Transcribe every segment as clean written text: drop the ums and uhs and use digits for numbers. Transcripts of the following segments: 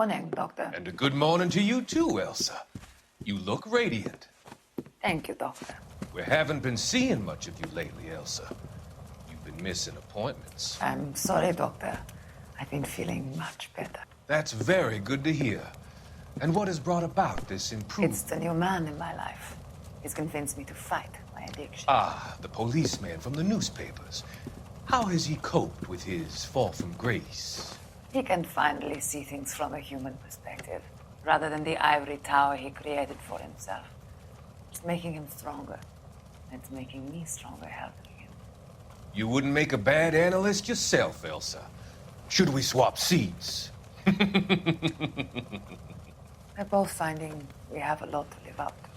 morning, Doctor. And a good morning to you too, Elsa. You look radiant. Thank you, Doctor. We haven't been seeing much of you lately, Elsa. You've been missing appointments. I'm sorry, Doctor. I've been feeling much better. That's very good to hear. And what has brought about this improvement? It's the new man in my life. He's convinced me to fight my addiction. Ah, the policeman from the newspapers. How has he coped with his fall from grace? He can finally see things from a human perspective, rather than the ivory tower he created for himself. It's making him stronger. It's making me stronger helping him. You wouldn't make a bad analyst yourself, Elsa. Should we swap seats? We're both finding we have a lot to live up to.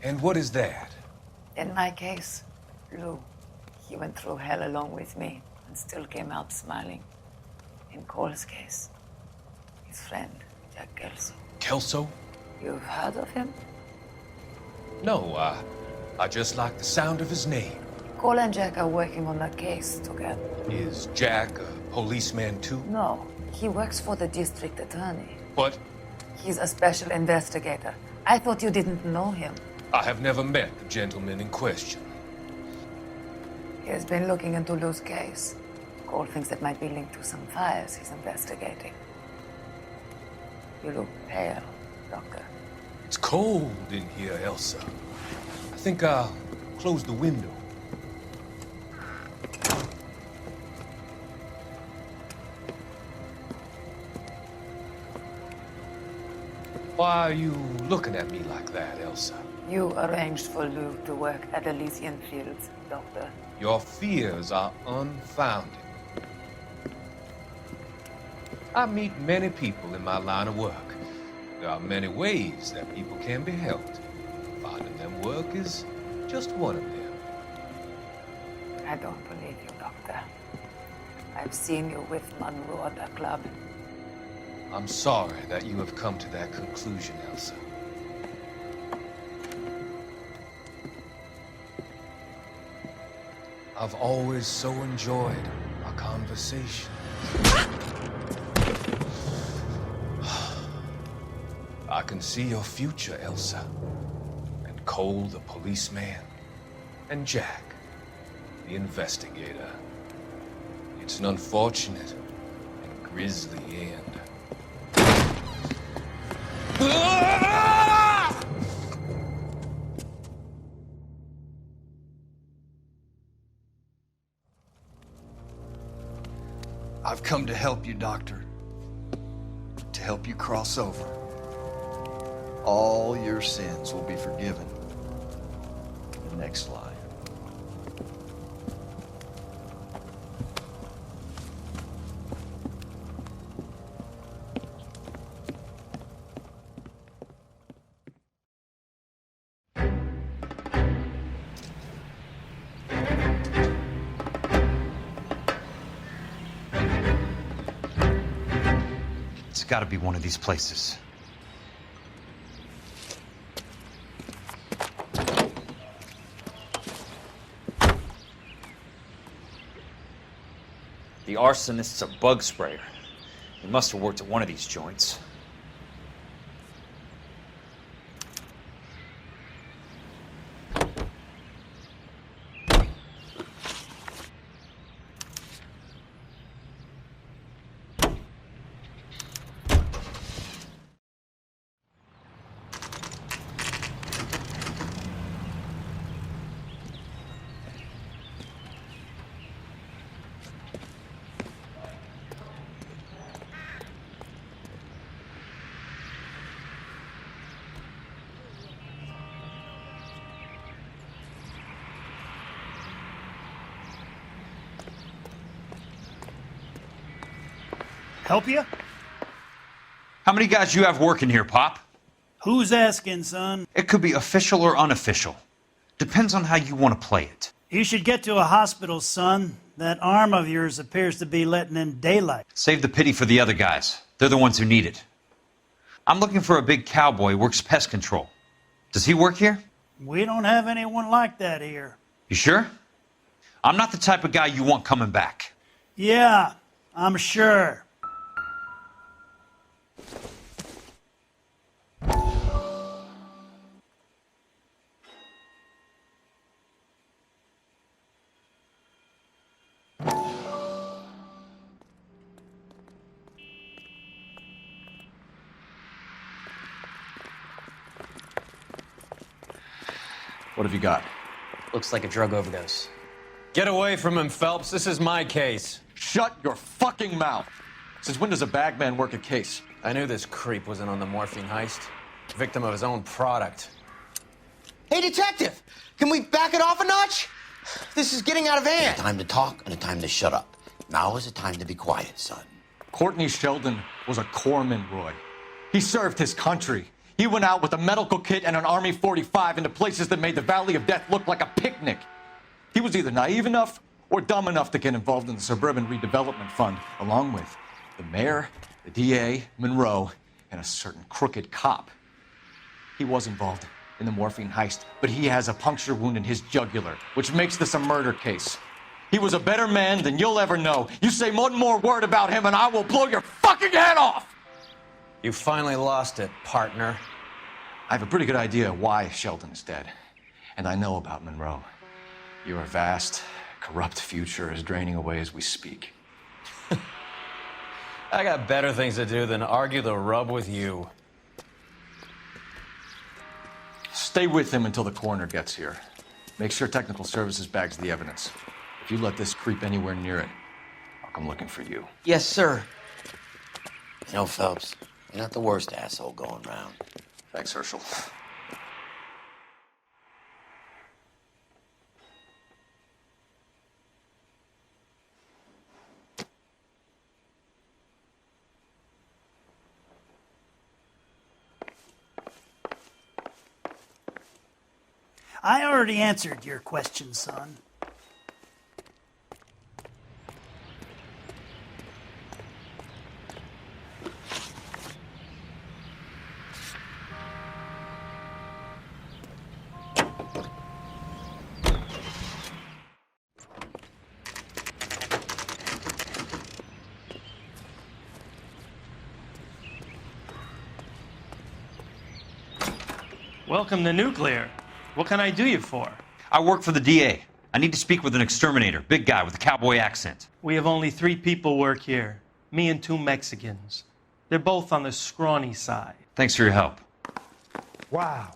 And what is that? In my case, Lou. He went through hell along with me and still came out smiling. In Cole's case, his friend, Jack Kelso. Kelso? You've heard of him? No, I just like the sound of his name. Cole and Jack are working on a case together. Is Jack a policeman too? No, he works for the district attorney. What? He's a special investigator. I thought you didn't know him. I have never met the gentleman in question. He has been looking into Lou's case. Cole thinks it might be linked to some fires he's investigating. You look pale, Doctor. It's cold in here, Elsa. I think I'll close the window. Why are you looking at me like that, Elsa? You arranged for Lou to work at Elysian Fields, Doctor. Your fears are unfounded. I meet many people in my line of work. There are many ways that people can be helped. Finding them work is just one of them. I don't believe you, Doctor. I've seen you with Monroe at the club. I'm sorry that you have come to that conclusion, Elsa. I've always so enjoyed our conversation. I can see your future, Elsa. And Cole, the policeman. And Jack, the investigator. It's an unfortunate and grisly end. I've come to help you, Doctor. To help you cross over. All your sins will be forgiven. The next line. It's got to be one of these places. The arsonist's a bug sprayer. He must have worked at one of these joints. Help you? How many guys you have working here, Pop? Who's asking, son? It could be official or unofficial. Depends on how you want to play it. You should get to a hospital, son. That arm of yours appears to be letting in daylight. Save the pity for the other guys. They're the ones who need it. I'm looking for a big cowboy who works pest control. Does he work here? We don't have anyone like that here. You sure? I'm not the type of guy you want coming back. Yeah, I'm sure. What have you got? Looks like a drug overdose. Get away from him, Phelps. This is my case. Shut your fucking mouth! Since when does a bagman work a case? I knew this creep wasn't on the morphine heist. Victim of his own product. Hey, detective! Can we back it off a notch? This is getting out of hand. A time to talk and a time to shut up. Now is a time to be quiet, son. Courtney Sheldon was a corpsman, Roy. He served his country. He went out with a medical kit and an Army 45 into places that made the Valley of Death look like a picnic. He was either naive enough or dumb enough to get involved in the Suburban Redevelopment Fund, along with the mayor, the DA, Monroe, and a certain crooked cop. He was involved in the morphine heist, but he has a puncture wound in his jugular, which makes this a murder case. He was a better man than you'll ever know. You say one more word about him and I will blow your fucking head off! You finally lost it, partner. I have a pretty good idea why Sheldon is dead. And I know about Monroe. Your vast, corrupt future is draining away as we speak. I got better things to do than argue the rub with you. Stay with him until the coroner gets here. Make sure technical services bags the evidence. If you let this creep anywhere near it, I'll come looking for you. Yes, sir. You know, Phelps, you're not the worst asshole going round. Thanks, Herschel. I already answered your question, son. Welcome to Nuclear. What can I do you for? I work for the DA. I need to speak with an exterminator, big guy with a cowboy accent. We have only 3 people work here. Me and 2 Mexicans. They're both on the scrawny side. Thanks for your help. Wow.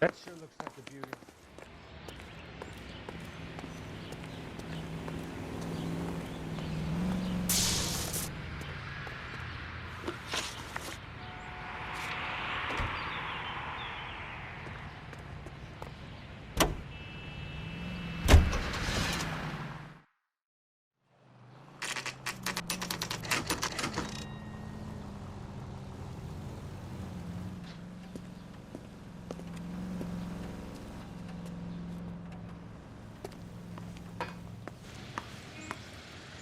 That sure looks like a beauty.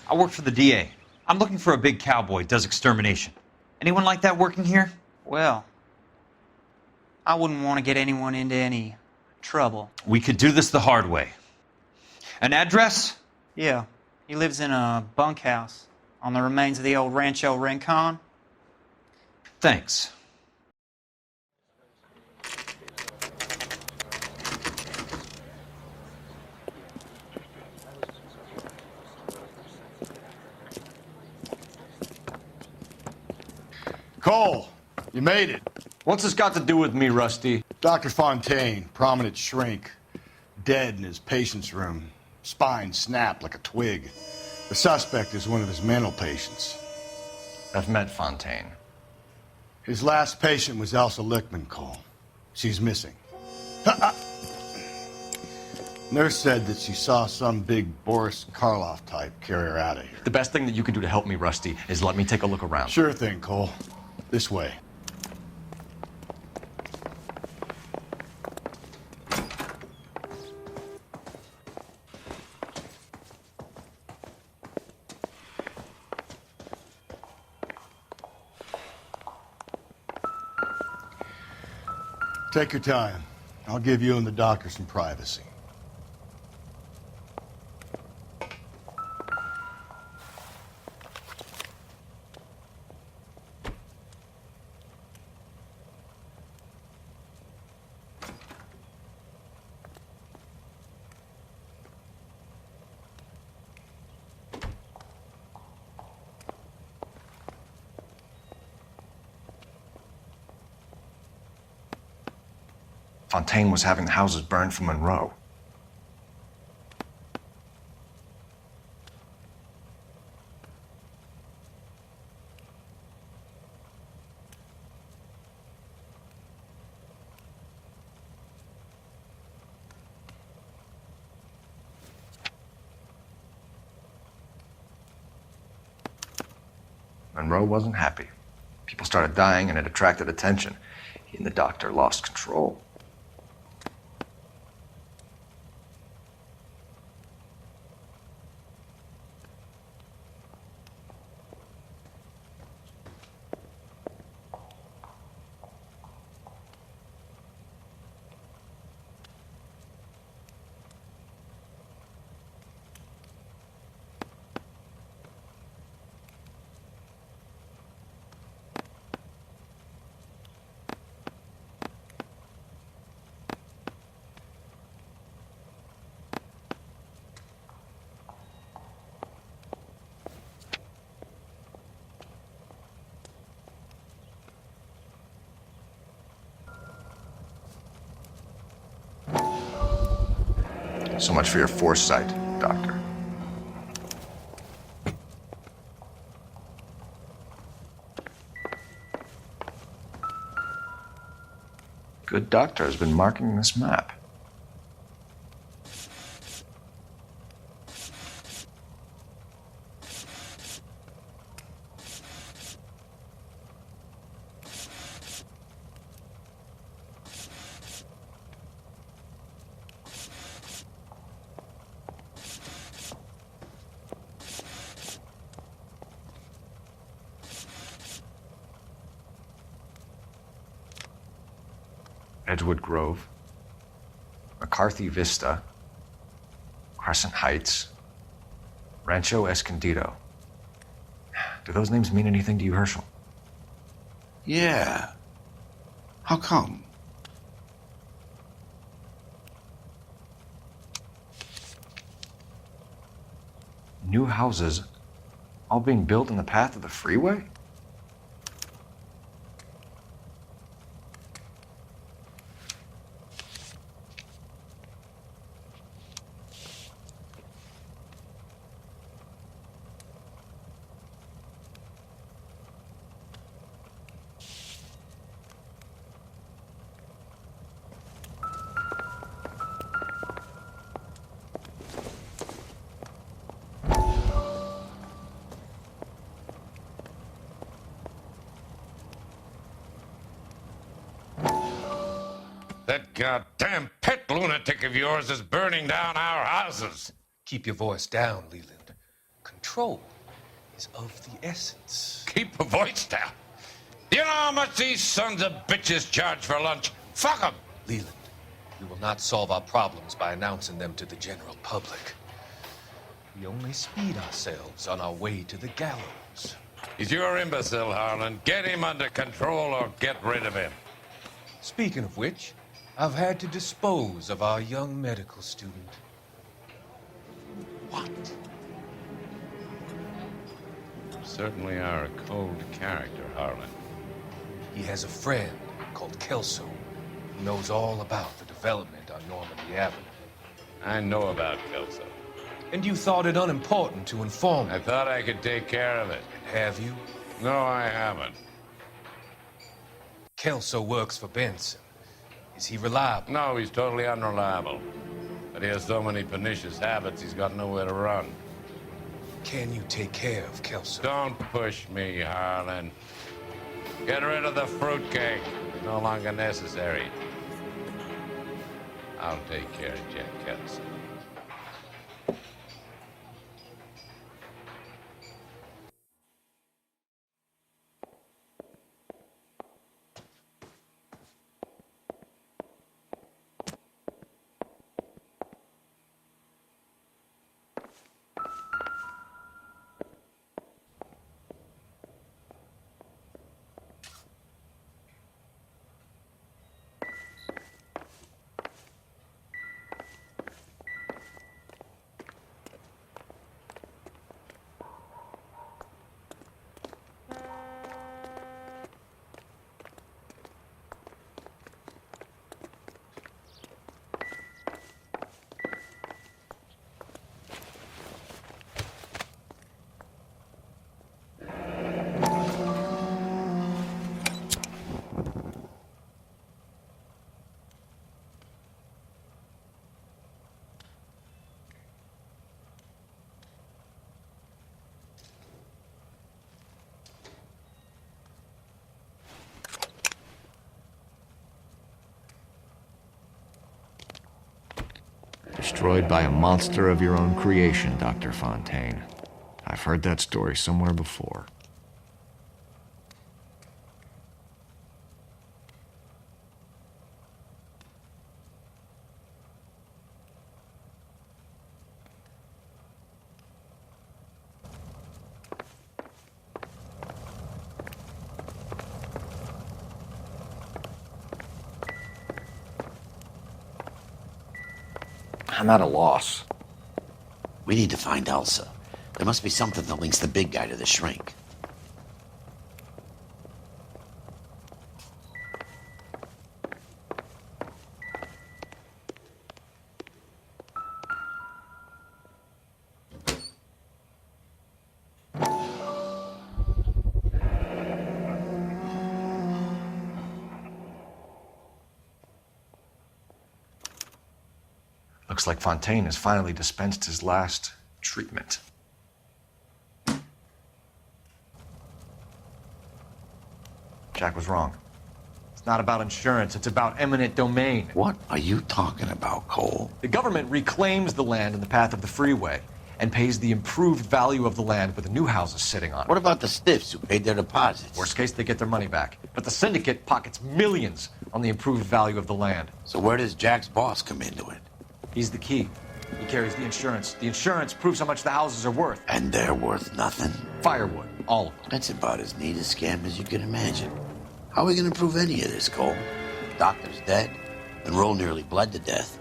I work for the DA. I'm looking for a big cowboy, does extermination. Anyone like that working here? Well, I wouldn't want to get anyone into any trouble. We could do this the hard way. An address? Yeah, he lives in a bunkhouse on the remains of the old Rancho Rincon. Thanks. Cole, you made it. What's this got to do with me, Rusty? Dr. Fontaine, prominent shrink, dead in his patient's room. Spine snapped like a twig. The suspect is one of his mental patients. I've met Fontaine. His last patient was Elsa Lichtman, Cole. She's missing. Nurse said that she saw some big Boris Karloff type carry her out of here. The best thing that you can do to help me, Rusty, is let me take a look around. Sure thing, Cole. This way. Take your time. I'll give you and the doctor some privacy. Fontaine was having the houses burned for Monroe. Monroe wasn't happy. People started dying and it attracted attention. He and the doctor lost control. So much for your foresight, Doctor. Good doctor has been marking this map. Edgewood Grove, McCarthy Vista, Crescent Heights, Rancho Escondido. Do those names mean anything to you, Herschel? Yeah. How come? New houses all being built in the path of the freeway? That goddamn pet lunatic of yours is burning down our houses. Keep your voice down, Leland. Control is of the essence. Keep your voice down. You know how much these sons of bitches charge for lunch? Fuck them. Leland, we will not solve our problems by announcing them to the general public. We only speed ourselves on our way to the gallows. He's your imbecile, Harlan. Get him under control or get rid of him. Speaking of which, I've had to dispose of our young medical student. What? You certainly are a cold character, Harlan. He has a friend called Kelso who knows all about the development on Normandy Avenue. I know about Kelso. And you thought it unimportant to inform me. I thought I could take care of it. And have you? No, I haven't. Kelso works for Benson. Is he reliable? No, he's totally unreliable. But he has so many pernicious habits, he's got nowhere to run. Can you take care of Kelso? Don't push me, Harlan. Get rid of the fruitcake. It's no longer necessary. I'll take care of Jack Kelso. destroyed by a monster of your own creation, Dr. Fontaine. I've heard that story somewhere before. I'm at a loss. We need to find Elsa. There must be something that links the big guy to the shrink. Looks like Fontaine has finally dispensed his last treatment. Jack was wrong. It's not about insurance, it's about eminent domain. What are you talking about, Cole? The government reclaims the land in the path of the freeway and pays the improved value of the land with the new houses sitting on it. What about the stiffs who paid their deposits? Worst case, they get their money back. But the syndicate pockets millions on the improved value of the land. So where does Jack's boss come into it? He's the key. He carries the insurance. The insurance proves how much the houses are worth. And they're worth nothing? Firewood, all of them. That's about as neat a scam as you can imagine. How are we going to prove any of this, Cole? Doctor's dead, and Roll nearly bled to death.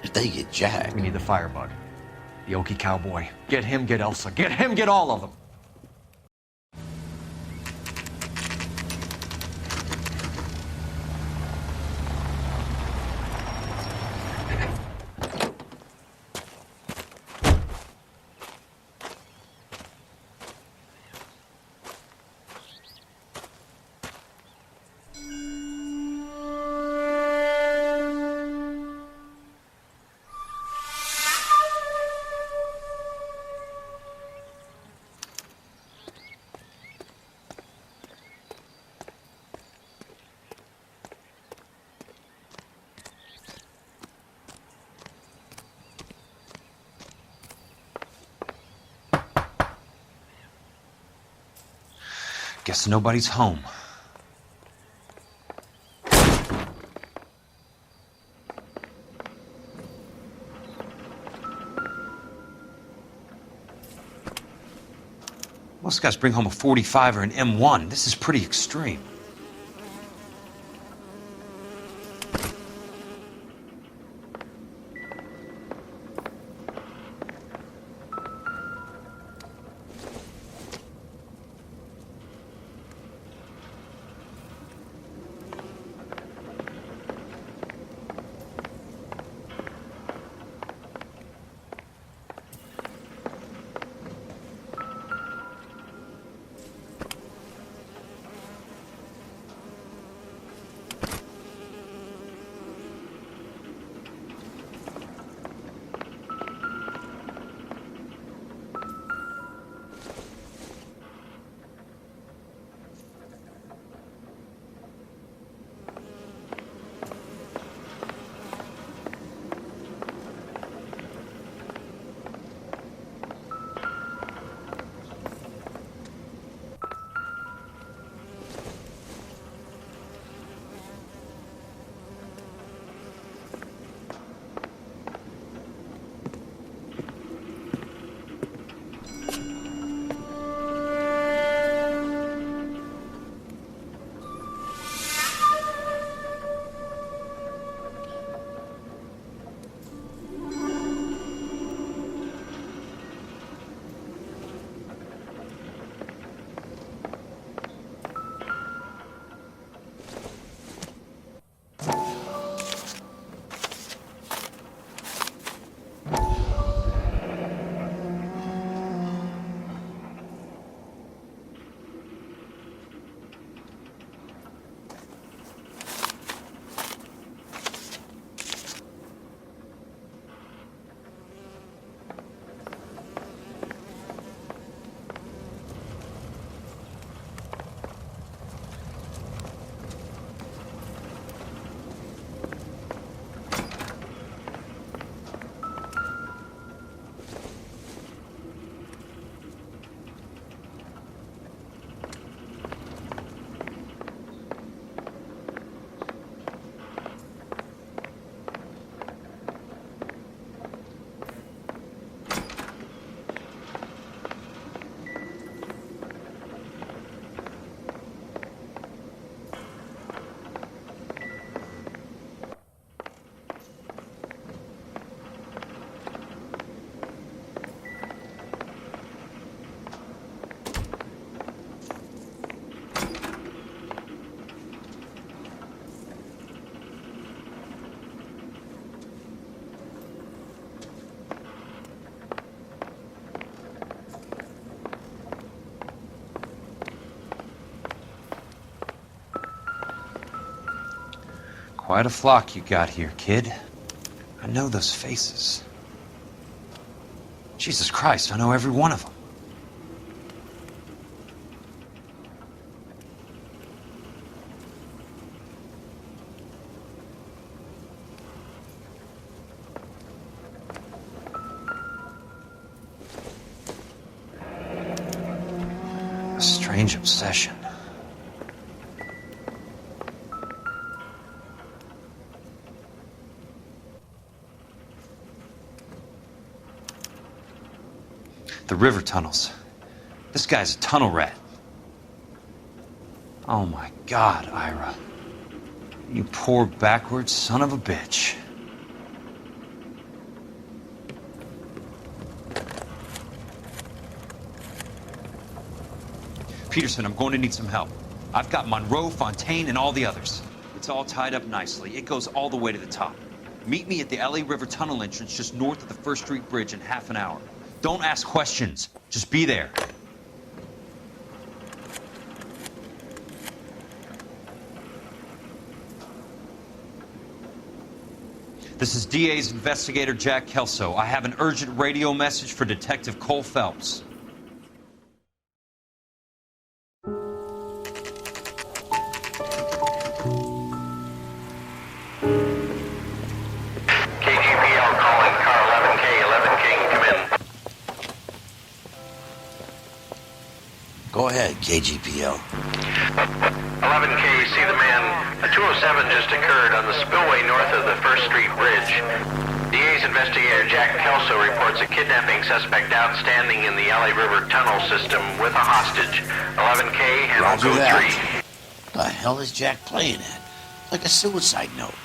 If they get Jack... We need the firebug. The Okie cowboy. Get him, get Elsa. Get him, get all of them. Guess nobody's home. Most guys bring home a 45 or an M1. This is pretty extreme. Quite a flock you got here, kid. I know those faces. Jesus Christ, I know every one of them. A strange obsession. The river tunnels. This guy's a tunnel rat. Oh my God, Ira. You poor backwards son of a bitch. Peterson, I'm going to need some help. I've got Monroe, Fontaine, and all the others. It's all tied up nicely. It goes all the way to the top. Meet me at the LA River Tunnel entrance just north of the First Street Bridge in half an hour. Don't ask questions. Just be there. This is DA's investigator Jack Kelso. I have an urgent radio message for Detective Cole Phelps. KGPL calling car 11K, 11 King, come in. Go ahead, KGPL. 11K, see the man. A 207 just occurred on the spillway north of the First Street Bridge. DA's investigator Jack Kelso reports a kidnapping suspect outstanding in the LA River tunnel system with a hostage. 11K, handle Roger code that. 3. The hell is Jack playing at? Like a suicide note.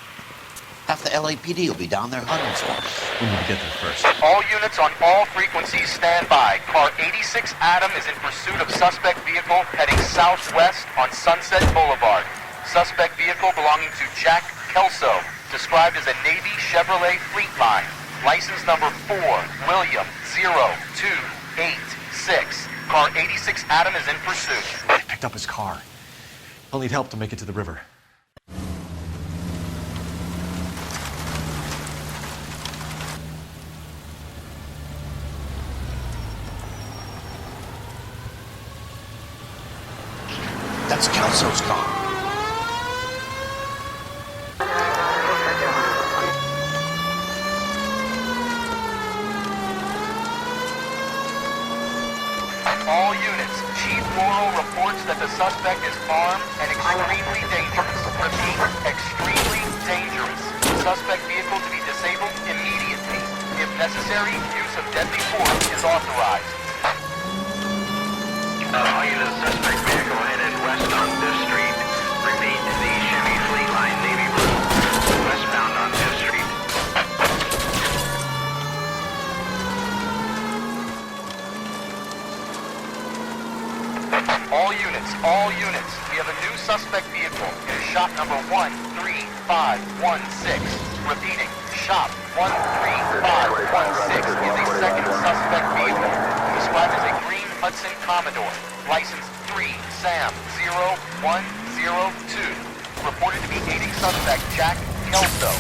Half the LAPD will be down there hunting for him. We need to get there first. All units on all frequencies stand by. Car 86 Adam is in pursuit of suspect vehicle heading southwest on Sunset Boulevard. Suspect vehicle belonging to Jack Kelso, described as a Navy Chevrolet Fleetline. License number 4, William 0286. Car 86 Adam is in pursuit. I picked up his car. I'll need help to make it to the river. That's Kelso's car. All units, Chief Morrow reports that the suspect is armed and extremely dangerous. Repeat, extremely dangerous. Suspect vehicle to be disabled immediately. If necessary, use of deadly force is authorized. All units, suspect vehicle headed west on Fifth Street. Repeat, the Chevy Fleetline Navy Blue, westbound on Fifth Street. All units, we have a new suspect vehicle. It is shop number 13516. Repeating, shop 13516 is a second suspect vehicle, described as a green Hudson Commodore, license 3 Sam 0102, reported to be aiding suspect Jack Kelso.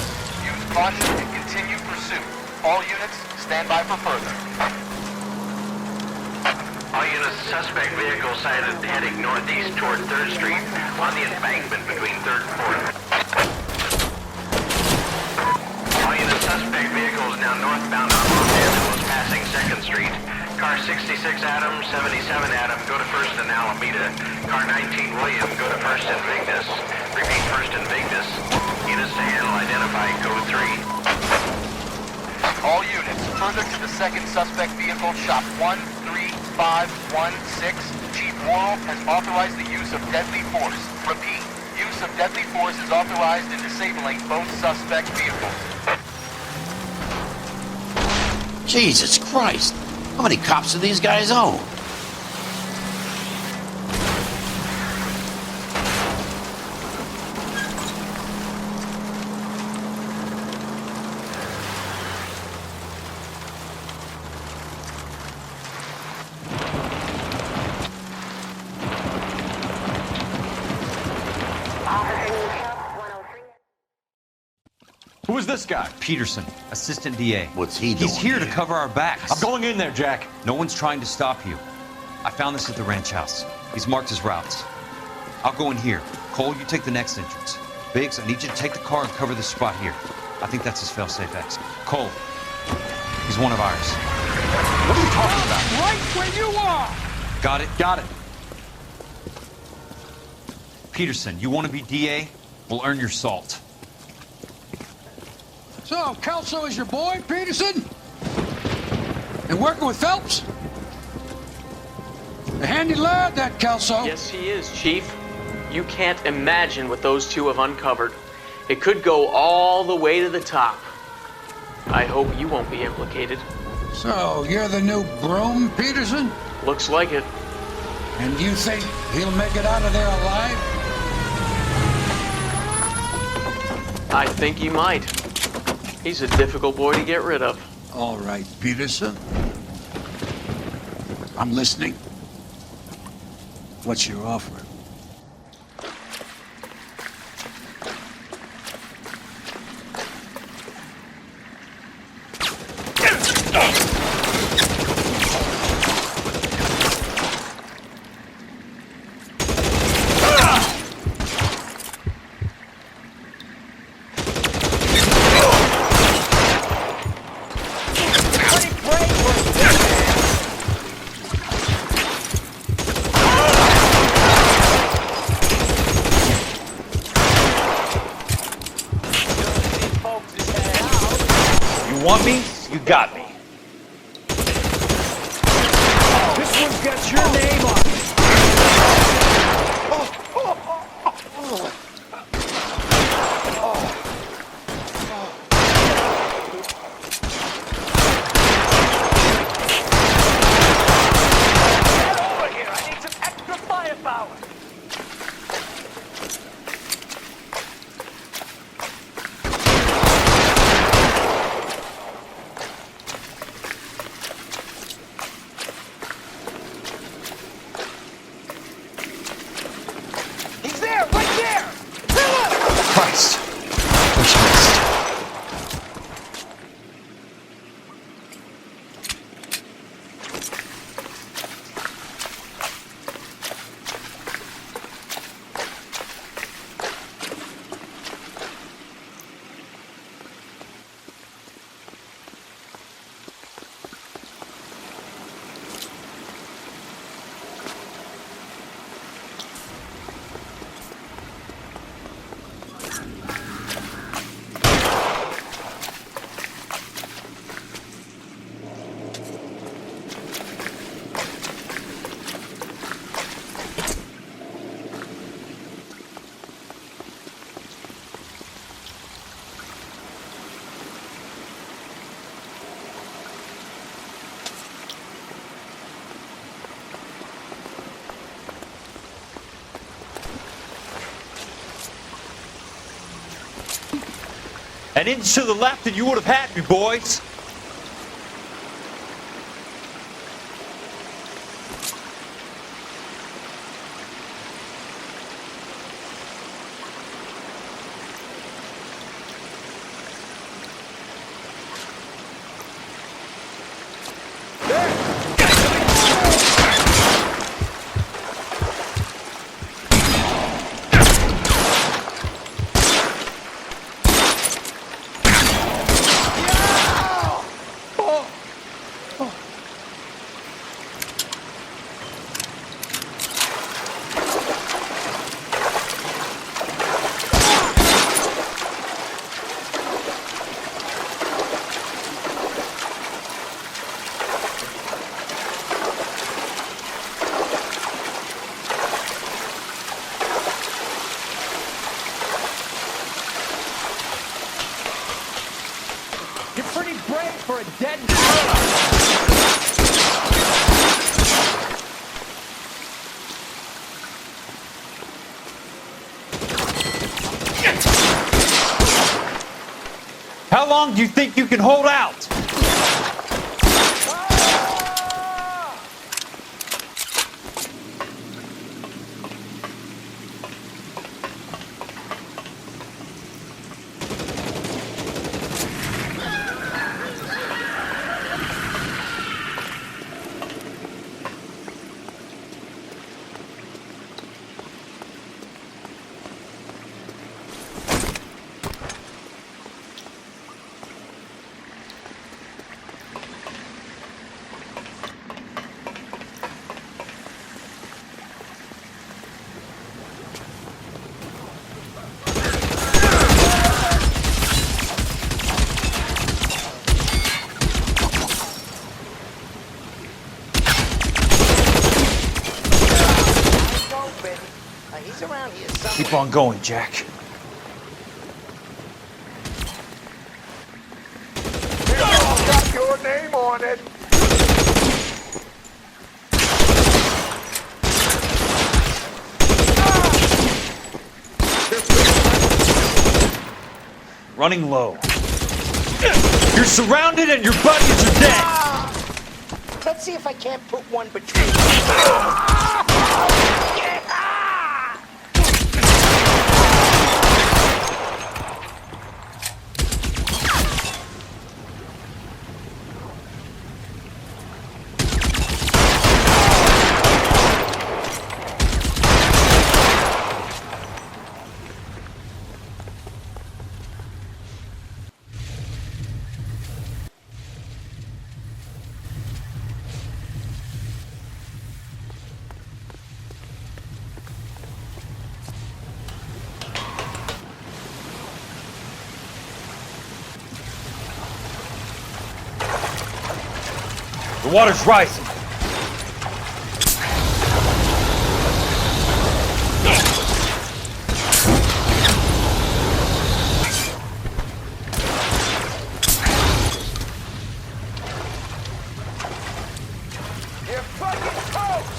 Use caution and continue pursuit. All units, stand by for further. All units, suspect vehicle sighted heading northeast toward 3rd Street on the embankment between 3rd and 4th. All units, suspect vehicle is now northbound on Los Angeles passing 2nd Street. Car 66 Adam, 77 Adam, go to 1st and Alameda. Car 19 William, go to 1st and Vignes. Repeat, 1st and Vignes. Units to handle, identify code 3. All units, further to the second suspect vehicle, shop 13516. Chief Morrow has authorized the use of deadly force. Repeat, use of deadly force is authorized in disabling both suspect vehicles. Jesus Christ. How many cops do these guys own? Who is this guy? Peterson, assistant DA. What's he doing? He's here to cover our backs. I'm going in there, Jack. No one's trying to stop you. I found this at the ranch house. He's marked his routes. I'll go in here. Cole, you take the next entrance. Biggs, I need you to take the car and cover this spot here. I think that's his fail-safe exit. Cole, he's one of ours. What are you talking about? Right where you are! Got it? Got it. Peterson, you want to be DA? We'll earn your salt. So, Kelso is your boy, Peterson? And working with Phelps? A handy lad, that Kelso. Yes, he is, Chief. You can't imagine what those two have uncovered. It could go all the way to the top. I hope you won't be implicated. So, you're the new broom, Peterson? Looks like it. And you think he'll make it out of there alive? I think he might. He's a difficult boy to get rid of. All right, Peterson. I'm listening. What's your offer? Want me? You got me. This one's got your name on it. Get over here. I need some extra firepower. Christ! Which missed? An inch to the left and you would have had me, boys. You're pretty brave for a dead girl. How long do you think you can hold out? on going, Jack. Got your name on it. Running low. You're surrounded and your buddies are dead. Let's see if I can't put one between. The water's rising. You're fucking toast.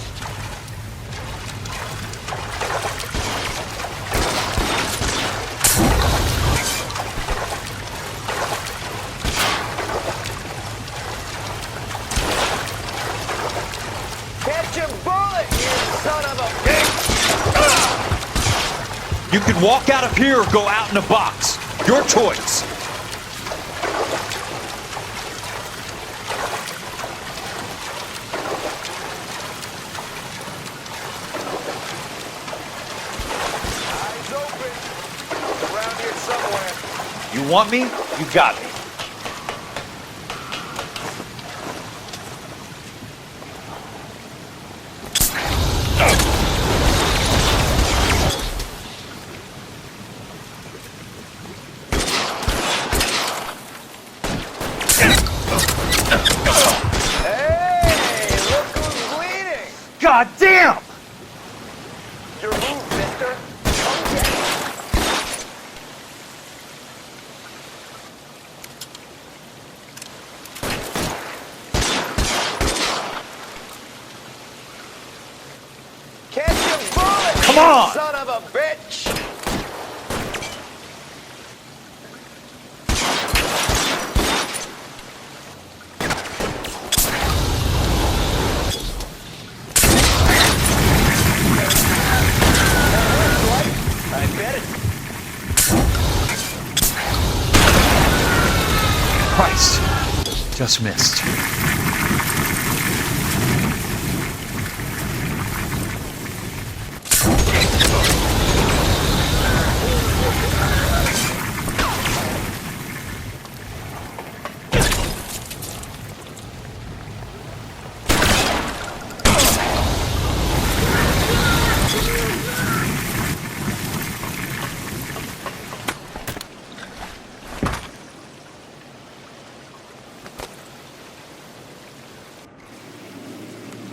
Catch a bullet, you son of a bitch! You can walk out of here or go out in a box. Your choice. Eyes open. Around here somewhere. You want me? You got me. Hey, look who's bleeding. God damn! Your move, mister. Come get it. Catch a bullet, Come you on! son of a bitch! I bet it. Christ. Just missed.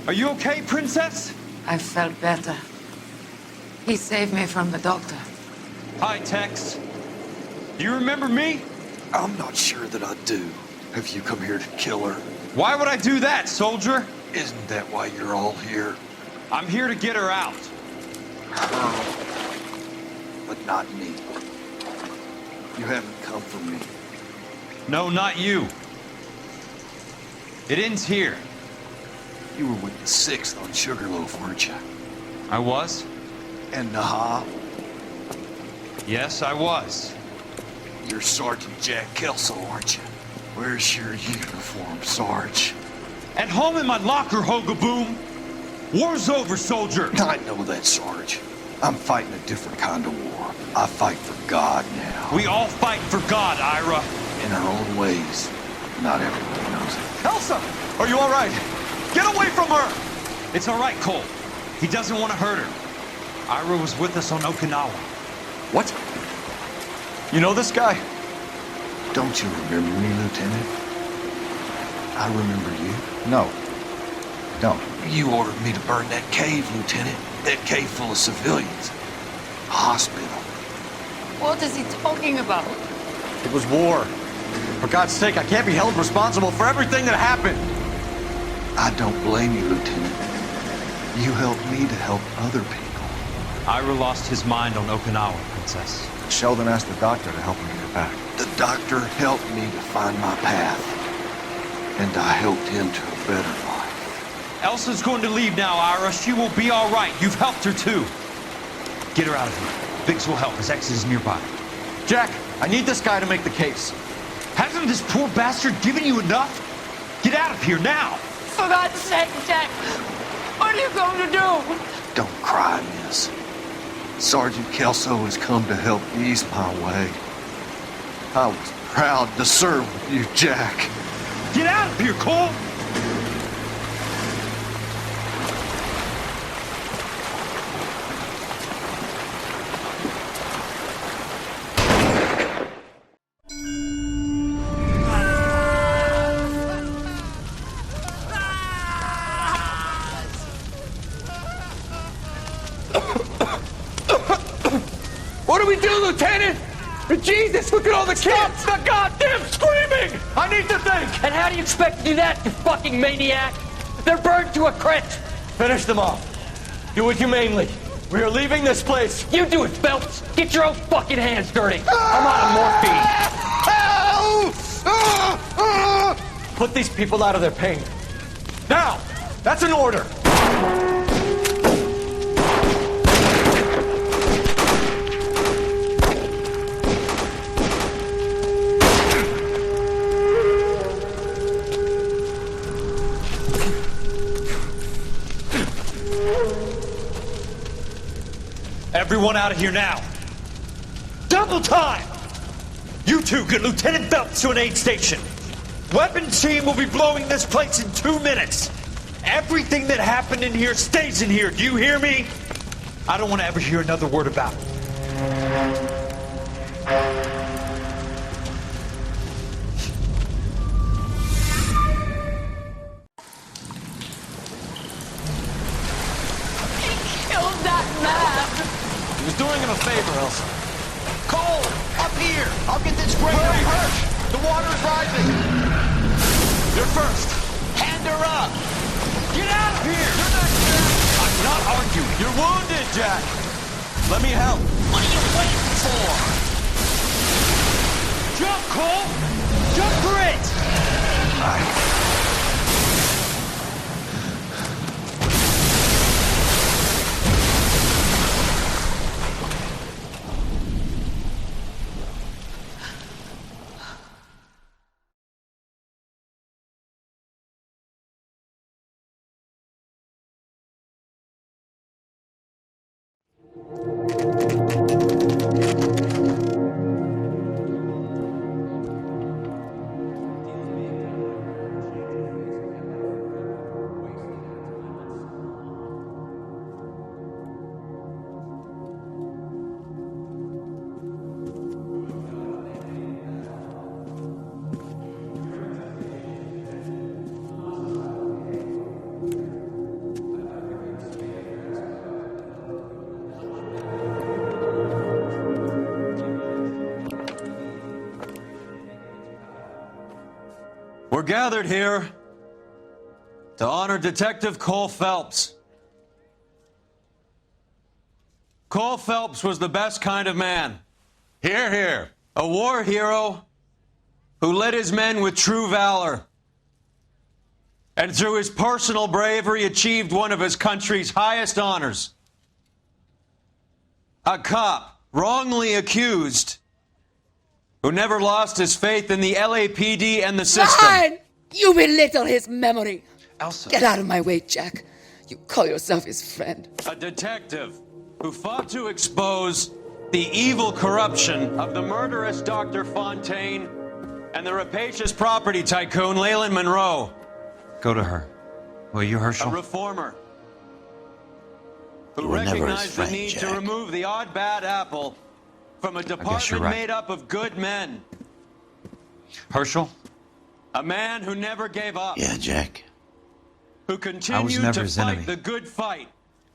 Are you okay, Princess? I felt better. He saved me from the doctor. Hi, Tex. Do you remember me? I'm not sure that I do. Have you come here to kill her? Why would I do that, soldier? Isn't that why you're all here? I'm here to get her out. Her, but not me. You haven't come for me. No, not you. It ends here. You were with the 6th on Sugarloaf, weren't you? I was? And Naha? Yes, I was. You're Sergeant Jack Kelso, aren't you? Where's your uniform, Sarge? At home in my locker, Hogaboom. War's over, soldier. I know that, Sarge. I'm fighting a different kind of war. I fight for God now. We all fight for God, Ira. In our own ways. Not everybody knows it. Elsa! Are you all right? Get away from her! It's all right, Cole. He doesn't want to hurt her. Ira was with us on Okinawa. What? You know this guy? Don't you remember me, Lieutenant? I remember you. No. Don't. You ordered me to burn that cave, Lieutenant. That cave full of civilians. Hospital. What is he talking about? It was war. For God's sake, I can't be held responsible for everything that happened. I don't blame you, Lieutenant. You helped me to help other people. Ira lost his mind on Okinawa, Princess. Sheldon asked the doctor to help him get back. The doctor helped me to find my path. And I helped him to a better life. Elsa's going to leave now, Ira. She will be all right. You've helped her, too. Get her out of here. Biggs will help. His ex is nearby. Jack, I need this guy to make the case. Hasn't this poor bastard given you enough? Get out of here now! For God's sake, Jack! What are you going to do? Don't cry, miss. Sergeant Kelso has come to help ease my way. I was proud to serve with you, Jack. Get out of here, Cole! What do we do, Lieutenant? Jesus, look at all the kids! Stop the goddamn screaming! I need to think! And how do you expect to do that, you fucking maniac? They're burned to a crisp. Finish them off. Do it humanely. We are leaving this place. You do it, Phelps. Get your own fucking hands dirty. I'm out of morphine. Put these people out of their pain. Now! That's an order! Everyone out of here now. Double time! You two get Lieutenant Phelps to an aid station. Weapons team will be blowing this place in 2 minutes. Everything that happened in here stays in here. Do you hear me? I don't want to ever hear another word about it. Killed that man! He was doing him a favor, Elsa. Cole, up here. I'll get this grader. The water is rising. You're first. Hand her up. Get out of here! You're not Jack! I'm not arguing. You're wounded, Jack. Let me help. What are you waiting for? Jump, Cole! Jump for it! We're gathered here to honor Detective Cole Phelps. Cole Phelps was the best kind of man. Hear, hear. A war hero who led his men with true valor. And through his personal bravery achieved one of his country's highest honors. A cop wrongly accused who never lost his faith in the LAPD and the system. Fine! You belittle his memory. Elsa. Get out of my way, Jack. You call yourself his friend. A detective who fought to expose the evil corruption of the murderous Dr. Fontaine and the rapacious property tycoon Leyland Monroe. Go to her. Will you, Herschel? A reformer who You were never his recognized friend, the need Jack. to remove the odd bad apple from a guess you're department right. made up of good men. Herschel? A man who never gave up. Yeah, Jack. Who continued never to his fight enemy. the good fight.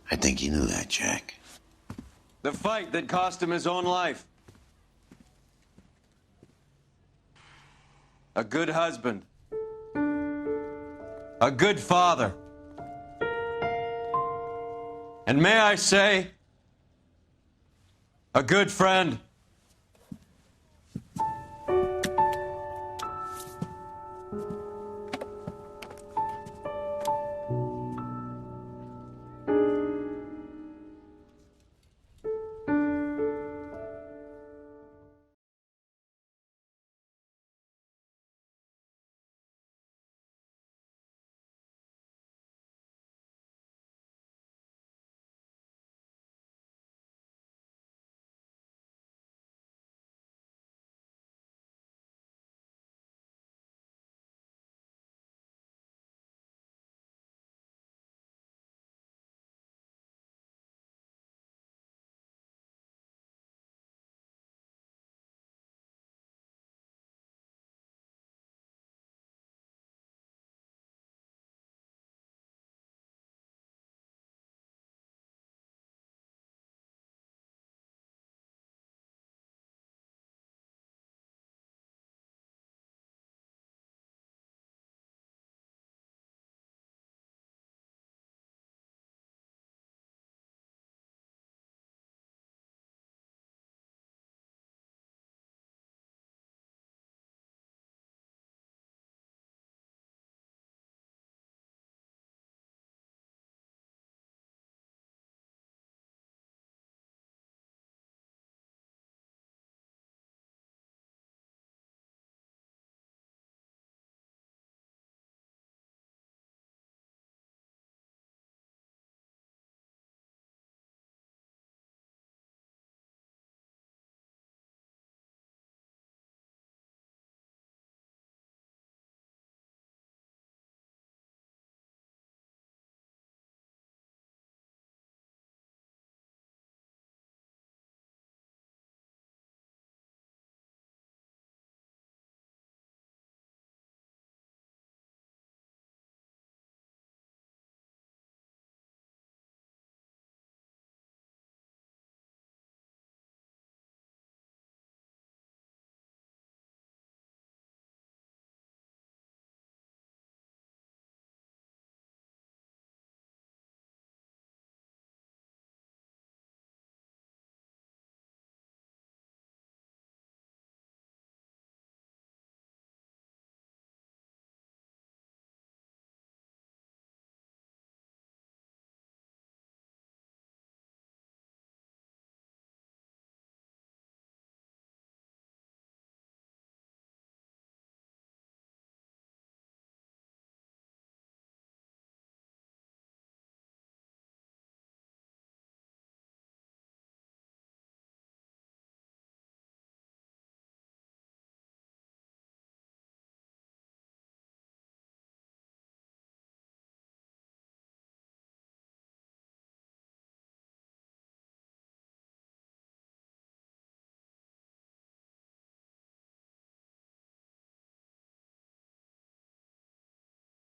I think you knew that, Jack. The fight that cost him his own life. A good husband. A good father. And may I say, a good friend.